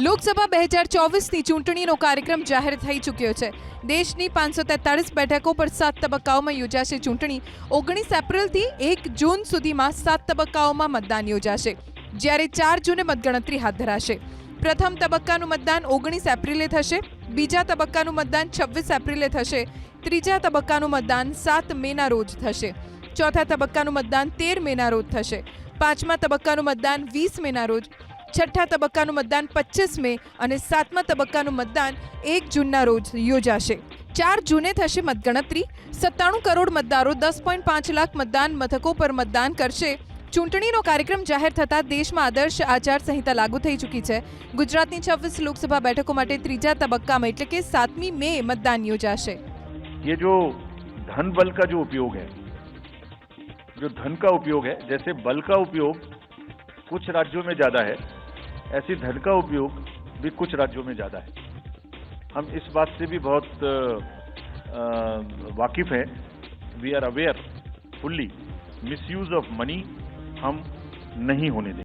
લોકસભા 2024ની ચૂંટણીનો કાર્યક્રમ જાહેર થઈ ચૂક્યો છે। દેશની 543 બેઠકો પર 7 તબક્કાઓમાં યોજાશે ચૂંટણી। 19 એપ્રિલથી 1 જૂન સુધીમાં 7 તબક્કાઓમાં મતદાન યોજાશે, જ્યારે 4 જૂને મતગણતરી હાથ ધરાશે। પ્રથમ તબક્કાનું મતદાન 19 એપ્રિલે થશે, બીજા તબક્કાનું મતદાન 26 એપ્રિલે થશે, ત્રીજા તબક્કાનું મતદાન 7 મેના રોજ થશે, ચોથા તબક્કાનું મતદાન 13 મેના રોજ થશે, પાંચમા તબક્કાનું મતદાન 20 મેના રોજ, છઠ્ઠા તબક્કાનું મતદાન 25 મે અને સાતમા તબક્કાનું મતદાન 1 જૂનના રોજ યોજાશે। 4 જૂને થશે મતગણતરી। 97 કરોડ મતદારો 10.5 લાખ મતદાન મથકો પર મતદાન કરશે। ચૂંટણીનો કાર્યક્રમ જાહેર થતાં દેશમાં આદર્શ આચાર સંહિતા લાગુ થઈ ચૂકી છે। ગુજરાતની 26 લોકસભા બેઠકો માટે ત્રીજા તબક્કામાં એટલે કે 7મી મે મતદાન યોજાશે। ये जो धन बल का जो उपयोग है, जो धन का उपयोग है, जैसे बल का उपयोग कुछ राज्यों में ज़्यादा है, ऐसी धन का उपयोग भी कुछ राज्यों में ज़्यादा है। हम इस बात से भी बहुत वाकिफ हैं। We are aware fully misuse of money हम नहीं होने देंगे।